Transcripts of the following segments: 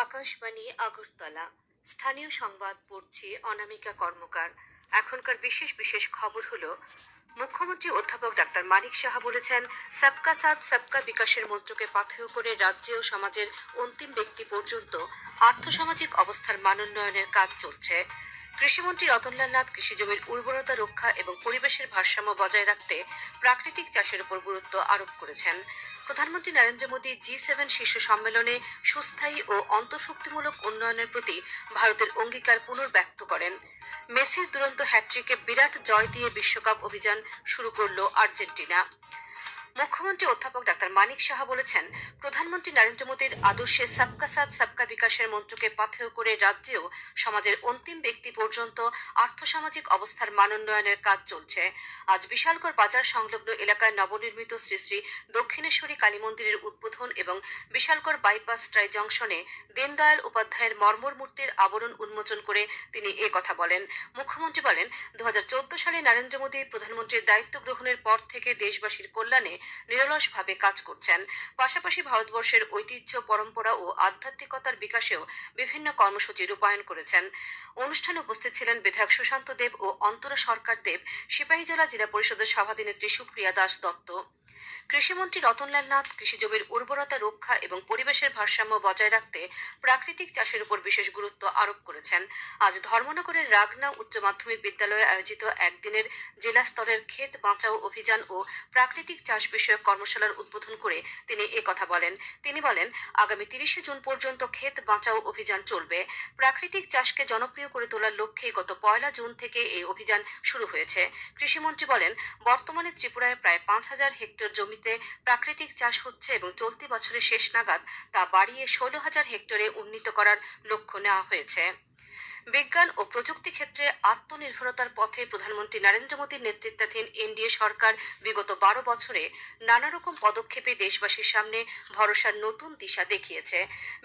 আকাশবাণী আগরতলা। স্থানীয় সংবাদ পড়ছি অনামিকা কর্মকার। এখনকার বিশেষ বিশেষ খবর হলো, মুখ্যমন্ত্রী অধ্যাপক ডাক্তার মানিক সাহা বলেছেন, সবকা সাথ সবকা বিকাশের মন্ত্রকে পাথেয় করে রাজ্যে ও সমাজের অন্তিম ব্যক্তি পর্যন্ত আর্থসামাজিক অবস্থার মানোন্নয়নের কাজ চলছে। কৃষিমন্ত্রী রতনলাল নাথ কৃষি জমির উর্বরতা রক্ষা এবং পরিবেশের ভারসাম্য বজায় রাখতে প্রাকৃতিক চাষের উপর গুরুত্ব আরোপ করেছেন। প্রধানমন্ত্রী নরেন্দ্র মোদী জি7 শীর্ষ সম্মেলনে সুস্থায়ী ও অন্তর্ভুক্তিমূলক উন্নয়নের প্রতি ভারতের অঙ্গীকার পুনর্ব্যক্ত করেন। মেসির দুরন্ত হ্যাট্রিকে বিরাট জয় দিয়ে বিশ্বকাপ অভিযান শুরু করল আর্জেন্টিনা। মুখ্যমন্ত্রী অধ্যাপক ডাক্তার মানিক সাহা বলেছেন, প্রধানমন্ত্রী নরেন্দ্র মোদীর আদর্শে সবকা সাথ সবকা বিকাশের মন্ত্রকে পাথেয় করে রাজ্যেও সমাজের অন্তিম ব্যক্তি পর্যন্ত আর্থসামাজিক অবস্থার মানোন্নয়নের কাজ চলছে। আজ বিশালগড় বাজার সংলগ্ন এলাকায় নবনির্মিত শ্রী শ্রী দক্ষিণেশ্বরী কালী মন্দিরের উদ্বোধন এবং বিশালগড় বাইপাস ট্রাই জংশনে দীনদয়াল উপাধ্যায়ের মর্মর মূর্তির আবরণ উন্মোচন করে তিনি এ কথা বলেন। মুখ্যমন্ত্রী বলেন, 2014 সালে নরেন্দ্র মোদী প্রধানমন্ত্রীর দায়িত্ব গ্রহণের পর থেকে দেশবাসীর কল্যাণে নিরলসভাবে কাজ করছেন। পাশাপাশি ভারতবর্ষের ঐতিহ্য, পরম্পরা ও আধ্যাত্মিকতার বিকাশেও বিভিন্ন কর্মসূচি রূপায়ণ করেছেন। অনুষ্ঠানে উপস্থিত ছিলেন বিধায়ক সুশান্ত দেব ও অন্তরা সরকার দেব, সিপাহীজলা জেলা পরিষদের সভাধিনেত্রী সুপ্রিয়া দাস দত্ত। কৃষিমন্ত্রী রতনলাল নাথ কৃষি জমির উর্বরতা রক্ষা এবং পরিবেশের ভারসাম্য বজায় রাখতে প্রাকৃতিক চাষের উপর বিশেষ গুরুত্ব আরোপ করেছেন। আজ ধর্মনগরের রাগনা উচ্চ মাধ্যমিক বিদ্যালয়ে আয়োজিত একদিনের জেলা স্তরের ক্ষেত বাঁচাও অভিযান ও প্রাকৃতিক চাষ বিষয়ক কর্মশালার উদ্বোধন করে তিনি এ কথা বলেন। তিনি বলেন, আগামী 30 জুন পর্যন্ত ক্ষেত বাঁচাও অভিযান চলবে। প্রাকৃতিক চাষকে জনপ্রিয় করে তোলার লক্ষ্যে গত 1 জুন থেকে এই অভিযান শুরু হয়েছে। কৃষিমন্ত্রী বলেন, বর্তমানে ত্রিপুরায় প্রায় 5,000 হেক্টর জমিতে প্রাকৃতিক চাষ হচ্ছে এবং চলতি বছরের শেষ নাগাদ তা বাড়িয়ে 16,000 হেক্টরে উন্নীত করার লক্ষ্য নেওয়া হয়েছে। বিজ্ঞান ও প্রযুক্তি ক্ষেত্রে আত্মনির্ভরতার পথে প্রধানমন্ত্রী নরেন্দ্র মোদীর নেতৃত্বাধীন এনডিএ সরকার বিগত 12 বছরে নানা রকম পদক্ষেপে দেশবাসীর সামনে ভরসার নতুন দিশা দেখিয়েছে।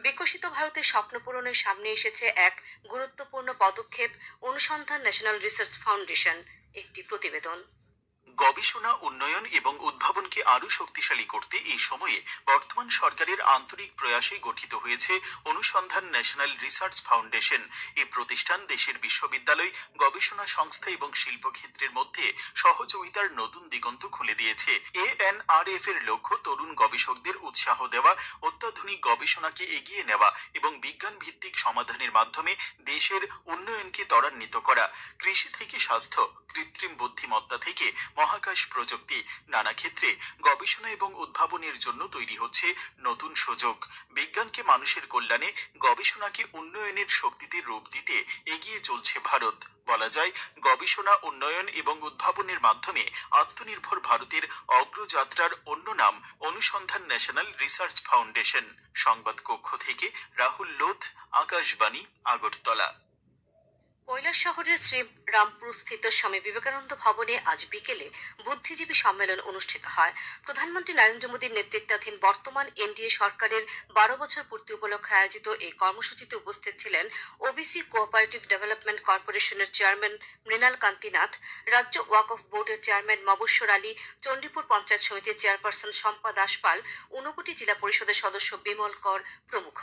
বিকশিত ভারতের স্বপ্ন পূরণের সামনে এসেছে এক গুরুত্বপূর্ণ পদক্ষেপ, অনুসন্ধান ন্যাশনাল রিসার্চ ফাউন্ডেশন। একটি প্রতিবেদন। গবেষণা, উন্নয়ন এবং উদ্ভাবনকে আরও শক্তিশালী করতে এই সময়ে বর্তমান সরকারের আন্তরিক প্রয়াসে গঠিত হয়েছে অনুসন্ধান ন্যাশনাল রিসার্চ ফাউন্ডেশন। এই প্রতিষ্ঠান দেশের বিশ্ববিদ্যালয়, গবেষণা সংস্থা এবং শিল্পক্ষেত্রের মধ্যে সহযোগিতার নতুন দিগন্ত খুলে দিয়েছে। এএনআরএফ এর লক্ষ্য তরুণ গবেষকদের উৎসাহ দেওয়া, অত্যাধুনিক গবেষণাকে এগিয়ে নেওয়া এবং বিজ্ঞান ভিত্তিক সমাধানের মাধ্যমে দেশের উন্নয়নকে ত্বরান্বিত করা। কৃষি থেকে স্বাস্থ্য, কৃত্রিম বুদ্ধিমত্তা থেকে মহাকাশ প্রযুক্তি, নানা ক্ষেত্রে গবেষণা এবং উদ্ভাবনের জন্য তৈরি হচ্ছে নতুন সুযোগ। বিজ্ঞানকে মানুষের কল্যাণে, গবেষণাকে উন্নয়নের শক্তিতে রূপ দিতে এগিয়ে চলছে ভারত। বলা যায়, গবেষণা, উন্নয়ন এবং উদ্ভাবনের মাধ্যমে আত্মনির্ভর ভারতের অগ্রযাত্রার অন্য নাম অনুসন্ধান ন্যাশনাল রিসার্চ ফাউন্ডেশন। সংবাদ কক্ষ থেকে রাহুল লোধ, আকাশবাণী, আগরতলা। কৈলাসহরের শ্রীরামপুরস্থিত স্বামী বিবেকানন্দ ভবনে আজ বিকেলে বুদ্ধিজীবী সম্মেলন অনুষ্ঠিত হয়। প্রধানমন্ত্রী নরেন্দ্র মোদীর নেতৃত্বাধীন বর্তমান এনডিএ সরকারের 12 বছর পূর্তি উপলক্ষে আয়োজিত এই কর্মসূচিতে উপস্থিত ছিলেন ওবিসি কোঅপারেটিভ ডেভেলপমেন্ট কর্পোরেশনের চেয়ারম্যান মৃণাল কান্তি নাথ, রাজ্য ওয়াকফ বোর্ডের চেয়ারম্যান মবস্বর আলী, চণ্ডীপুর পঞ্চায়েত সমিতির চেয়ারপারসন শম্পা দাসপাল, ঊনকোটি জেলা পরিষদের সদস্য বিমল কর প্রমুখ।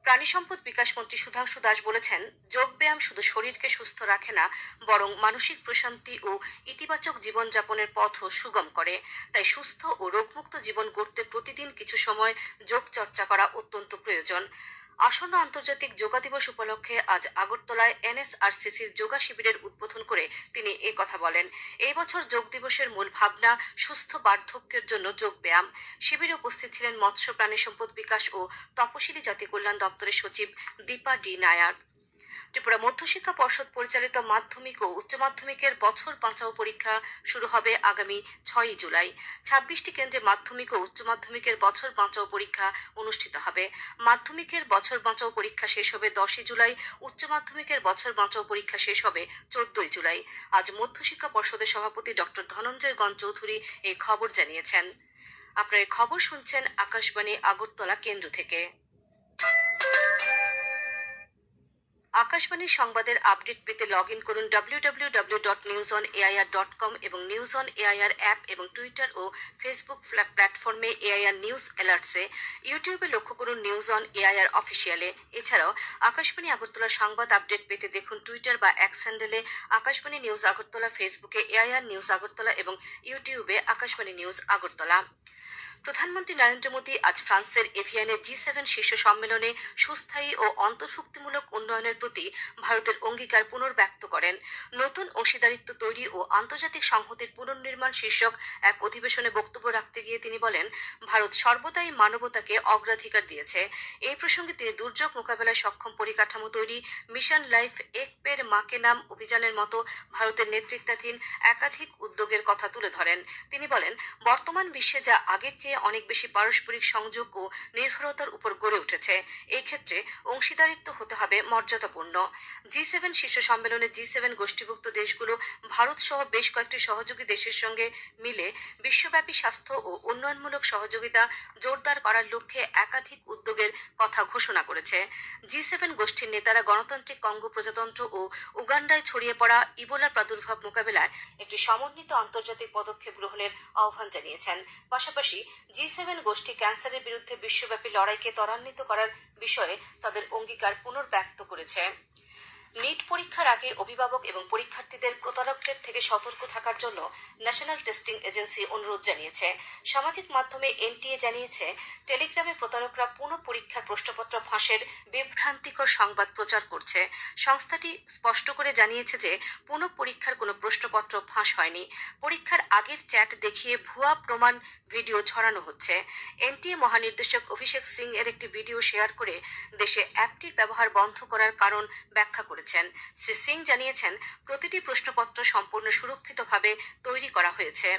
প্রাণী সম্পদ বিকাশ মন্ত্রী সুধাংশু দাস বলেছেন, যোগব্যায়াম শুধু শরীরকে সুস্থ রাখে না, বরং মানসিক প্রশান্তি ও ইতিবাচক জীবনযাপনের পথও সুগম করে। তাই সুস্থ ও রোগমুক্ত জীবন গড়তে প্রতিদিন কিছু সময় যোগ চর্চা করা অত্যন্ত প্রয়োজন। আসন্ন আন্তর্জাতিক যোগা দিবস উপলক্ষে আজ আগরতলায় এনএসআরসিসির যোগা শিবিরের উদ্বোধন করে তিনি এ কথা বলেন। এই বছর যোগ দিবসের মূল ভাবনা সুস্থ বার্ধক্যের জন্য যোগব্যায়াম। শিবিরে উপস্থিত ছিলেন মৎস্য প্রাণী সম্পদ বিকাশ ও তপশিলি জাতি কল্যাণ দপ্তরের সচিব দীপা ডি নায়ার। ত্রিপুরা মধ্যশিক্ষা পর্ষদ পরিচালিত মাধ্যমিক ও উচ্চ মাধ্যমিকের বছর বাঁচাও পরীক্ষা শুরু হবে আগামী 6 জুলাই। 26টি কেন্দ্রে মাধ্যমিক ও উচ্চ মাধ্যমিকের বছর বাঁচাও পরীক্ষা অনুষ্ঠিত হবে। মাধ্যমিকের বছর বাঁচাও পরীক্ষা শেষ হবে 10 জুলাই, উচ্চ মাধ্যমিকের বছর বাঁচাও পরীক্ষা শেষ হবে 14 জুলাই। আজ মধ্যশিক্ষা পর্ষদের সভাপতি ডক্টর ধনঞ্জয় গণ চৌধুরী এই খবর জানিয়েছেন। আপনারা এই খবর শুনছেন আকাশবাণী আগরতলা কেন্দ্র থেকে। আকাশবাণী সংবাদের আপডেট পেতে লগ ইন করুন www.newsonair.com এবং নিউজ অন এআইআর অ্যাপ এবং টুইটার ও ফেসবুক প্ল্যাটফর্মে এআইআর নিউজ অ্যালার্টসে। ইউটিউবে লক্ষ্য করুন নিউজ অন এআইআর অফিসিয়ালে। এছাড়াও আকাশবাণী আগরতলা সংবাদ আপডেট পেতে দেখুন টুইটার বা এক্স হ্যান্ডেলে আকাশবাণী নিউজ আগরতলা, ফেসবুকে এআইআর নিউজ আগরতলা এবং ইউটিউবে আকাশবাণী নিউজ আগরতলা। প্রধানমন্ত্রী নরেন্দ্র মোদী আজ ফ্রান্সের এভিয়ানে জি7 শীর্ষ সম্মেলনে সুস্থায়ী ও অন্তর্ভুক্তিমূলক উন্নয়নের প্রতি ভারতের অঙ্গীকার পুনর্ব্যক্ত করেন। নতুন অংশীদারিত্ব তৈরি ও আন্তর্জাতিক সংহতির পুনর্নির্মাণ শীর্ষক এক অধিবেশনে বক্তব্য রাখতে গিয়ে তিনি বলেন, ভারত সর্বদাই মানবতাকে অগ্রাধিকার দিয়েছে। এই প্রসঙ্গে তিনি দুর্যোগ মোকাবেলায় সক্ষম পরিকাঠামো তৈরি, মিশন লাইফ এক পের মাকে নাম অভিযানের মতো ভারতের নেতৃত্বাধীন একাধিক উদ্যোগের কথা তুলে ধরেন। তিনি বলেন, বর্তমান বিশ্বে যা আগের চেয়ে অনেক বেশি পারস্পরিক সংযোগ ও নির্ভরতার উপর গড়ে উঠেছে। এই ক্ষেত্রে অংশীদারিত্ব হতে হবে মর্যাদাপূর্ণ। জি7 শীর্ষ সম্মেলনে জি7 গোষ্ঠীভুক্ত দেশগুলো ভারত সহ বেশ কয়েকটি সহযোগী দেশের সঙ্গে মিলে বিশ্বব্যাপী স্বাস্থ্য ও উন্নয়নমূলক সহযোগিতা জোরদার করার লক্ষ্যে একাধিক উদ্যোগের কথা ঘোষণা করেছে। জি7 গোষ্ঠীর নেতারা গণতান্ত্রিক কঙ্গো প্রজাতন্ত্র ও উগান্ডায় ছড়িয়ে পড়া ইবোলার প্রাদুর্ভাব মোকাবেলায় একটি সমন্বিত আন্তর্জাতিক পদক্ষেপ গ্রহণের আহ্বান জানিয়েছেন। পাশাপাশি জি7 গোষ্ঠী ক্যান্সারের বিরুদ্ধে বিশ্বব্যাপী লড়াইকে ত্বরান্বিত করার বিষয়ে তাদের অঙ্গীকার পুনর্ব্যক্ত করেছে। নিট পরীক্ষার আগে অভিভাবক এবং পরীক্ষার্থীদের প্রতারকদের থেকে সতর্ক থাকার জন্য ন্যাশনাল টেস্টিং এজেন্সি অনুরোধ জানিয়েছে। সামাজিক মাধ্যমে এনটিএ জানিয়েছে, টেলিগ্রামে প্রতারকরা পুনঃ পরীক্ষার প্রশ্নপত্র ফাঁসের বিভ্রান্তিকর সংবাদ প্রচার করছে। সংস্থাটি স্পষ্ট করে জানিয়েছে যে পুনঃ পরীক্ষার কোনো প্রশ্নপত্র ফাঁস হয়নি। পরীক্ষার আগের চ্যাট দেখিয়ে ভুয়া প্রমাণ ভিডিও ছড়ানো হচ্ছে। এনটিএ মহানির্দেশক অভিষেক সিং এর একটি ভিডিও শেয়ার করে দেশে অ্যাপটির ব্যবহার বন্ধ করার কারণ ব্যাখ্যা করেছেন। শ্রী সিং জানিয়েছেন, প্রতিটি প্রশ্নপত্র সম্পূর্ণ সুরক্ষিতভাবে তৈরি করা হয়েছে।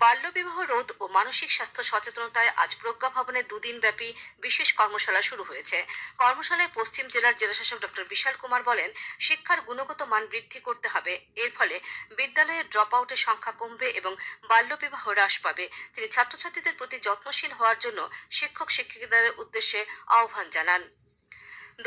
বাল্যবিবাহ রোধ ও মানসিক স্বাস্থ্য সচেতনতায় আজ প্রজ্ঞা ভবনে দুদিনব্যাপী বিশেষ কর্মশালা শুরু হয়েছে। কর্মশালায় পশ্চিম জেলার জেলাশাসক ডক্টর বিশাল কুমার বলেন, শিক্ষার গুণগত মান বৃদ্ধি করতে হবে। এর ফলে বিদ্যালয়ে ড্রপ আউটের সংখ্যা কমবে এবং বাল্যবিবাহ হ্রাস পাবে। তিনি ছাত্রছাত্রীদের প্রতি যত্নশীল হওয়ার জন্য শিক্ষক শিক্ষিকাদের উদ্দেশ্যে আহ্বান জানান।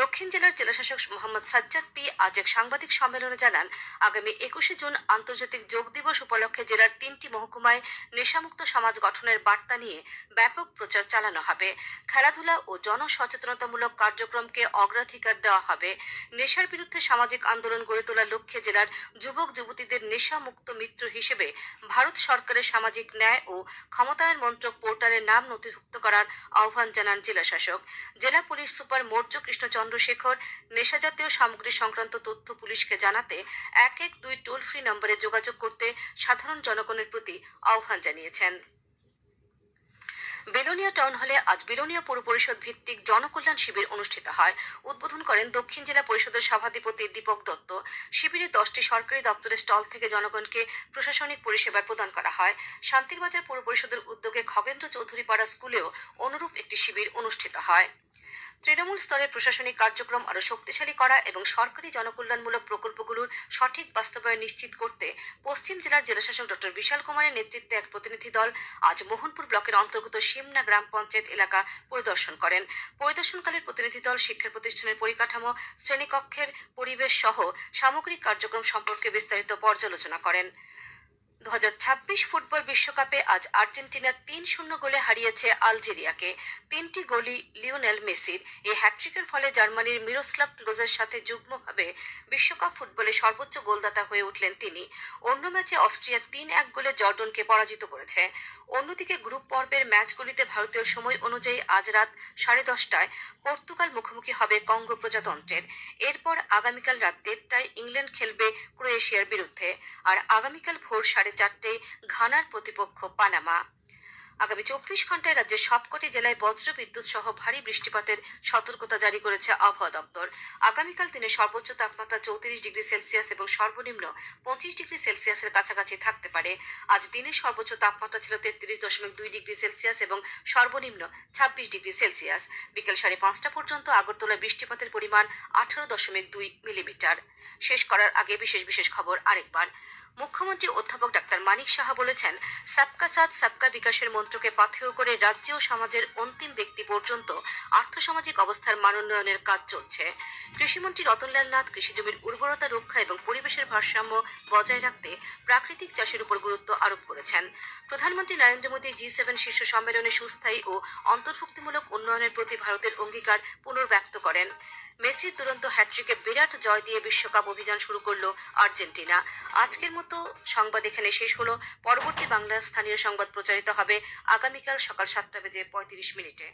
দক্ষিণ জেলার জেলাশাসক মোহাম্মদ সাজ্জাদ পি আজ এক সাংবাদিক সম্মেলনে জানান, আগামী 21শে জুন আন্তর্জাতিক যোগ দিবস উপলক্ষে জেলার 3টি মহকুমায় নেশামুক্ত সমাজ গঠনের বার্তা নিয়ে ব্যাপক প্রচার চালানো হবে। খেলাধুলা ও জনসচেতনতামূলক কার্যক্রমকে অগ্রাধিকার দেওয়া হবে। নেশার বিরুদ্ধে সামাজিক আন্দোলন গড়ে তোলার লক্ষ্যে জেলার যুবক যুবতীদের নেশামুক্ত মিত্র হিসেবে ভারত সরকারের সামাজিক ন্যায় ও ক্ষমতায়ন মন্ত্রক পোর্টালে নাম নথিভুক্ত করার আহ্বান জানান জেলাশাসক। জেলা পুলিশ সুপার মৌর্য কৃষ্ণ চন্দ্রশেখর নেশাজাতীয় সামগ্রী সংক্রান্ত তথ্য পুলিশকে জানাতে 112 টোল ফ্রি নম্বরে যোগাযোগ করতে সাধারণ জনগণের প্রতি আহ্বান জানিয়েছেন। বিলোনিয়া টাউন হলে আজ বিলোনিয়া পৌর পরিষদ ভিত্তিক জনকল্যাণ শিবির অনুষ্ঠিত হয়। উদ্বোধন করেন দক্ষিণ জেলা পরিষদের সভাধিপতি দীপক দত্ত। শিবিরে 10টি সরকারি দপ্তরের স্টল থেকে জনগণকে প্রশাসনিক পরিষেবা প্রদান করা হয়। শান্তিরবাজার পৌর পরিষদের উদ্যোগে খগেন্দ্র চৌধুরী পাড়া স্কুলেও অনুরূপ একটি শিবির অনুষ্ঠিত হয়। তৃণমূল স্তরে প্রশাসনিক কার্যক্রম আরও শক্তিশালী করা এবং সরকারি জনকল্যাণমূলক প্রকল্পগুলোর সঠিক বাস্তবায়ন নিশ্চিত করতে পশ্চিম জেলার জেলাশাসক ডক্টর বিশাল কুমারের নেতৃত্বে এক প্রতিনিধি দল আজ মোহনপুর ব্লকের অন্তর্গত সিমনা গ্রাম পঞ্চায়েত এলাকা পরিদর্শন করেন। পরিদর্শনকালে প্রতিনিধি দল শিক্ষা প্রতিষ্ঠানের পরিকাঠামো, শ্রেণীকক্ষের পরিবেশ সহ সামগ্রিক কার্যক্রম সম্পর্কে বিস্তারিত পর্যালোচনা করেন। 2026 ফুটবল বিশ্বকাপে আজ আর্জেন্টিনা 3-0 গোলে হারিয়েছে আলজেরিয়াকে। 3টি গোলই লিওনেল মেসির। এই হ্যাটট্রিকের ফলে জার্মানির মিরোস্লাভ ক্লোজের সাথে যুগ্মভাবে বিশ্বকাপ ফুটবলে সর্বোচ্চ গোলদাতা হয়ে উঠলেন তিনি। অন্য ম্যাচে অস্ট্রিয়া 3-1 গোলে জর্ডনকে পরাজিত করেছে। অন্যদিকে গ্রুপ পর্বের ম্যাচগুলিতে ভারতীয় সময় অনুযায়ী আজ রাত 10:30টায় পর্তুগাল মুখোমুখি হবে কঙ্গো প্রজাতন্ত্রের। এরপর আগামীকাল রাত 1:30টায় ইংল্যান্ড খেলবে ক্রোয়েশিয়ার বিরুদ্ধে। আর আগামীকাল ভোর 4:30টায় ঘানার প্রতিপক্ষ পানামা। আগামী 24 ঘন্টায় রাজ্যের সবকটি জেলায় বজ্র বিদ্যুৎ সহ ভারী বৃষ্টিপাতের সতর্কতা জারি করেছে আবহাওয়া দপ্তর। আগামীকাল দিনের সর্বোচ্চ তাপমাত্রা 34 ডিগ্রি সেলসিয়াস এবং সর্বনিম্ন 25 ডিগ্রি সেলসিয়াসের কাছাকাছি থাকতে পারে। আজ দিনের সর্বোচ্চ তাপমাত্রা ছিল 33.2 ডিগ্রি সেলসিয়াস এবং সর্বনিম্ন 26 ডিগ্রি সেলসিয়াস। বিকেল 5:30 পর্যন্ত আগরতলায় বৃষ্টিপাতের পরিমাণ 18.2 মিলিমিটার। শেষ করার আগে বিশেষ খবর আরেকবার। মুখ্যমন্ত্রী অধ্যাপক ডাক্তার মানিক সাহা বলেছেন, সবকা সাথ সবকা বিকাশের মন্ত্র গণতন্ত্রকে পাথেয় করে রাজ্য ও সমাজের অন্তিম ব্যক্তি পর্যন্ত আর্থসামাজিক অবস্থার মানোন্নয়নের কাজ চলছে। কৃষিমন্ত্রী রতনলাল নাথ কৃষিজমির উর্বরতা রক্ষা এবং পরিবেশের ভারসাম্য বজায় রাখতে প্রাকৃতিক চাষের উপর গুরুত্ব আরোপ করেছেন। প্রধানমন্ত্রী নরেন্দ্র মোদী G7 শীর্ষ সম্মেলনে সুস্থায়ী ও অন্তর্ভুক্তিমূলক উন্নয়নের প্রতি ভারতের অঙ্গীকার পুনর্ব্যক্ত করেন। মেসির দুরন্ত হ্যাট্রিকে বিরাট জয় দিয়ে বিশ্বকাপ অভিযান শুরু করল আর্জেন্টিনা। আজকের মতো সংবাদ এখানে শেষ হলো। পরবর্তী বাংলা স্থানীয় সংবাদ প্রচারিত হবে আগামীকাল সকাল 7:35 মিনিটে।